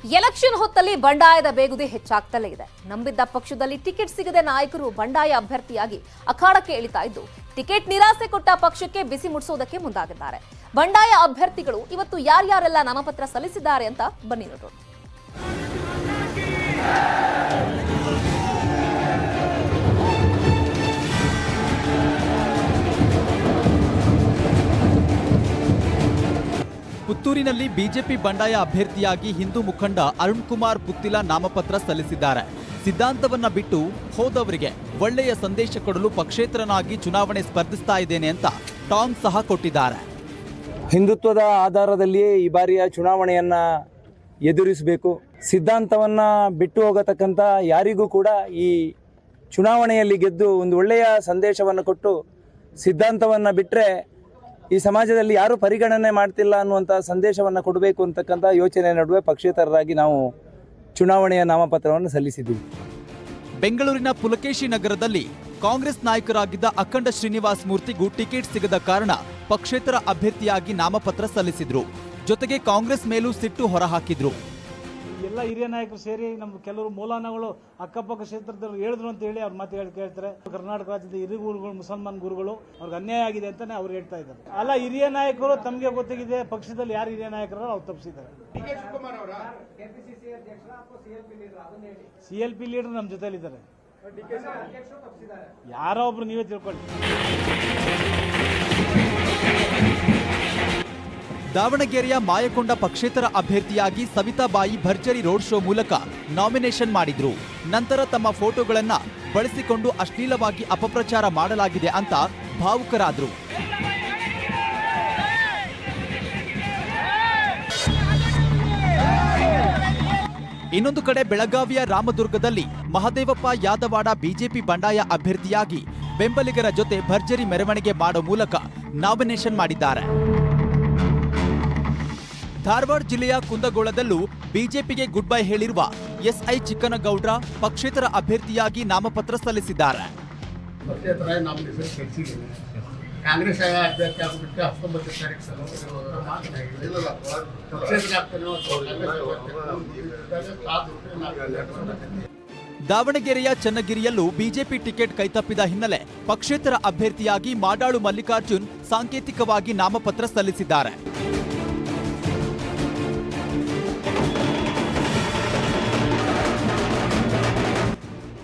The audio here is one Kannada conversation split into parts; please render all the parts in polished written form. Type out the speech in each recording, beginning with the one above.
ಎಲೆಕ್ಷನ್ ಹೊತ್ತಲ್ಲಿ ಬಂಡಾಯದ ಬೇಗುದಿ ಹೆಚ್ಚಾಗ್ತಲೇ ಇದೆ. ನಂಬಿದ್ದ ಪಕ್ಷದಲ್ಲಿ ಟಿಕೆಟ್ ಸಿಗದೆ ನಾಯಕರು ಬಂಡಾಯ ಅಭ್ಯರ್ಥಿಯಾಗಿ ಅಖಾಡಕ್ಕೆ ಇಳಿತಾ ಇದ್ದು, ಟಿಕೆಟ್ ನಿರಾಸೆ ಕೊಟ್ಟ ಪಕ್ಷಕ್ಕೆ ಬಿಸಿ ಮುಡಿಸೋದಕ್ಕೆ ಮುಂದಾಗಿದ್ದಾರೆ. ಬಂಡಾಯ ಅಭ್ಯರ್ಥಿಗಳು ಇವತ್ತು ಯಾರ್ಯಾರೆಲ್ಲ ನಾಮಪತ್ರ ಸಲ್ಲಿಸಿದ್ದಾರೆ ಅಂತ ಬನ್ನಿ ನೋಡೋಣ. ಪುತ್ತೂರಿನಲ್ಲಿ ಬಿಜೆಪಿ ಬಂಡಾಯ ಅಭ್ಯರ್ಥಿಯಾಗಿ ಹಿಂದೂ ಮುಖಂಡ ಅರುಣ್ ಕುಮಾರ್ ಪುತ್ತಿಲ ನಾಮಪತ್ರ ಸಲ್ಲಿಸಿದ್ದಾರೆ. ಸಿದ್ಧಾಂತವನ್ನ ಬಿಟ್ಟು ಹೋದವರಿಗೆ ಒಳ್ಳೆಯ ಸಂದೇಶ ಕೊಡಲು ಪಕ್ಷೇತರನಾಗಿ ಚುನಾವಣೆ ಸ್ಪರ್ಧಿಸ್ತಾ ಇದ್ದೇನೆ ಅಂತ ಟಾಂಗ್ ಸಹ ಕೊಟ್ಟಿದ್ದಾರೆ. ಹಿಂದುತ್ವದ ಆಧಾರದಲ್ಲಿಯೇ ಈ ಬಾರಿಯ ಚುನಾವಣೆಯನ್ನ ಎದುರಿಸಬೇಕು. ಸಿದ್ಧಾಂತವನ್ನ ಬಿಟ್ಟು ಹೋಗತಕ್ಕಂಥ ಯಾರಿಗೂ ಕೂಡ ಈ ಚುನಾವಣೆಯಲ್ಲಿ ಗೆದ್ದು ಒಂದು ಒಳ್ಳೆಯ ಸಂದೇಶವನ್ನು ಕೊಟ್ಟು, ಸಿದ್ಧಾಂತವನ್ನು ಬಿಟ್ಟರೆ ಈ ಸಮಾಜದಲ್ಲಿ ಯಾರು ಪರಿಗಣನೆ ಮಾಡ್ತಿಲ್ಲ ಅನ್ನುವಂಥ ಸಂದೇಶವನ್ನು ಕೊಡಬೇಕು ಅಂತಕ್ಕಂಥ ಯೋಚನೆ ನಡುವೆ ಪಕ್ಷೇತರರಾಗಿ ನಾವು ಚುನಾವಣೆಯ ನಾಮಪತ್ರವನ್ನು ಸಲ್ಲಿಸಿದ್ದೀವಿ. ಬೆಂಗಳೂರಿನ ಪುಲಕೇಶಿ ನಗರದಲ್ಲಿ ಕಾಂಗ್ರೆಸ್ ನಾಯಕರಾಗಿದ್ದ ಅಖಂಡ ಶ್ರೀನಿವಾಸ್ ಮೂರ್ತಿಗೂ ಟಿಕೆಟ್ ಸಿಗದ ಕಾರಣ ಪಕ್ಷೇತರ ಅಭ್ಯರ್ಥಿಯಾಗಿ ನಾಮಪತ್ರ ಸಲ್ಲಿಸಿದ್ರು. ಜೊತೆಗೆ ಕಾಂಗ್ರೆಸ್ ಮೇಲೂ ಸಿಟ್ಟು ಹೊರಹಾಕಿದ್ರು. ಎಲ್ಲ ಹಿರಿಯ ನಾಯಕರು ಸೇರಿ ನಮ್ಮ ಕೆಲವರು ಮೌಲಾನಾಗಳು ಅಕ್ಕಪಕ್ಕ ಕ್ಷೇತ್ರದಲ್ಲಿ ಹೇಳಿದ್ರು ಅಂತ ಹೇಳಿ ಅವ್ರ ಮಾತು ಕೇಳ್ತಾರೆ. ಕರ್ನಾಟಕ ರಾಜ್ಯದ ಹಿರಿಯ ಗುರುಗಳು, ಮುಸಲ್ಮಾನ್ ಗುರುಗಳು ಅವ್ರಿಗೆ ಅನ್ಯಾಯ ಆಗಿದೆ ಅಂತಾನೆ ಅವ್ರು ಹೇಳ್ತಾ ಇದ್ದಾರೆ. ಅಲ್ಲ, ಹಿರಿಯ ನಾಯಕರು ತಮಗೆ ಗೊತ್ತಾಗಿದೆ ಪಕ್ಷದಲ್ಲಿ ಯಾರು ಹಿರಿಯ ನಾಯಕರು ಅವ್ರು ತಪ್ಪಿಸಿದ್ದಾರೆ. CLP ಲೀಡರ್ ನಮ್ಮ ಜೊತೆಲಿದ್ದಾರೆ. ಯಾರೋ ಒಬ್ರು ನೀವೇ ತಿಳ್ಕೊಳ್ಳಿ. ದಾವಣಗೆರೆಯ ಮಾಯಕೊಂಡ ಪಕ್ಷೇತರ ಅಭ್ಯರ್ಥಿಯಾಗಿ ಸವಿತಾಬಾಯಿ ಭರ್ಜರಿ ರೋಡ್ ಶೋ ಮೂಲಕ ನಾಮಿನೇಷನ್ ಮಾಡಿದ್ರು. ನಂತರ ತಮ್ಮ ಫೋಟೋಗಳನ್ನ ಬಳಸಿಕೊಂಡು ಅಶ್ಲೀಲವಾಗಿ ಅಪಪ್ರಚಾರ ಮಾಡಲಾಗಿದೆ ಅಂತ ಭಾವುಕರಾದ್ರು. ಇನ್ನೊಂದು ಕಡೆ ಬೆಳಗಾವಿಯ ರಾಮದುರ್ಗದಲ್ಲಿ ಮಹದೇವಪ್ಪ ಯಾದವಾಡ ಬಿಜೆಪಿ ಬಂಡಾಯ ಅಭ್ಯರ್ಥಿಯಾಗಿ ಬೆಂಬಲಿಗರ ಜೊತೆ ಭರ್ಜರಿ ಮೆರವಣಿಗೆ ಮಾಡೋ ಮೂಲಕ ನಾಮಿನೇಷನ್ ಮಾಡಿದ್ದಾರೆ. ಧಾರವಾಡ ಜಿಲ್ಲೆಯ ಕುಂದಗೋಳದಲ್ಲೂ ಬಿಜೆಪಿಗೆ ಗುಡ್ ಬೈ ಹೇಳಿರುವ SI ಚಿಕ್ಕನಗೌಡ್ರ ಪಕ್ಷೇತರ ಅಭ್ಯರ್ಥಿಯಾಗಿ ನಾಮಪತ್ರ ಸಲ್ಲಿಸಿದ್ದಾರೆ. ಕಾಂಗ್ರೆಸ್ ಅಭ್ಯರ್ಥಿ ಆಗಿಬಿಟ್ಟು 19 ತಾರೀಕು. ದಾವಣಗೆರೆಯ ಚನ್ನಗಿರಿಯಲ್ಲೂ ಬಿಜೆಪಿ ಟಿಕೆಟ್ ಕೈತಪ್ಪಿದ ಹಿನ್ನೆಲೆ ಪಕ್ಷೇತರ ಅಭ್ಯರ್ಥಿಯಾಗಿ ಮಾಡಾಳು ಮಲ್ಲಿಕಾರ್ಜುನ್ ಸಾಂಕೇತಿಕವಾಗಿ ನಾಮಪತ್ರ ಸಲ್ಲಿಸಿದ್ದಾರೆ.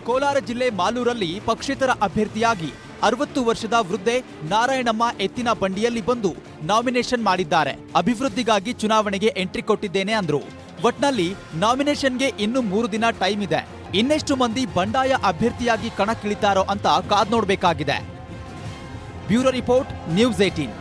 ಕೋಲಾರ ಜಿಲ್ಲೆ ಮಾಲೂರಲ್ಲಿ ಪಕ್ಷೇತರ ಅಭ್ಯರ್ಥಿಯಾಗಿ 60 ವರ್ಷದ ವೃದ್ಧೆ ನಾರಾಯಣಮ್ಮ ಎತ್ತಿನ ಬಂಡಿಯಲ್ಲಿ ಬಂದು ನಾಮಿನೇಷನ್ ಮಾಡಿದ್ದಾರೆ. ಅಭಿವೃದ್ಧಿಗಾಗಿ ಚುನಾವಣೆಗೆ ಎಂಟ್ರಿ ಕೊಟ್ಟಿದ್ದೇನೆ ಅಂದ್ರು. ಒಟ್ನಲ್ಲಿ ನಾಮಿನೇಷನ್ಗೆ ಇನ್ನು 3 ದಿನ ಟೈಮ್ ಇದೆ. ಇನ್ನೆಷ್ಟು ಮಂದಿ ಬಂಡಾಯ ಅಭ್ಯರ್ಥಿಯಾಗಿ ಕಣಕ್ಕಿಳಿತಾರೋ ಅಂತ ಕಾದ್ ನೋಡಬೇಕಾಗಿದೆ. Bureau report, news 18.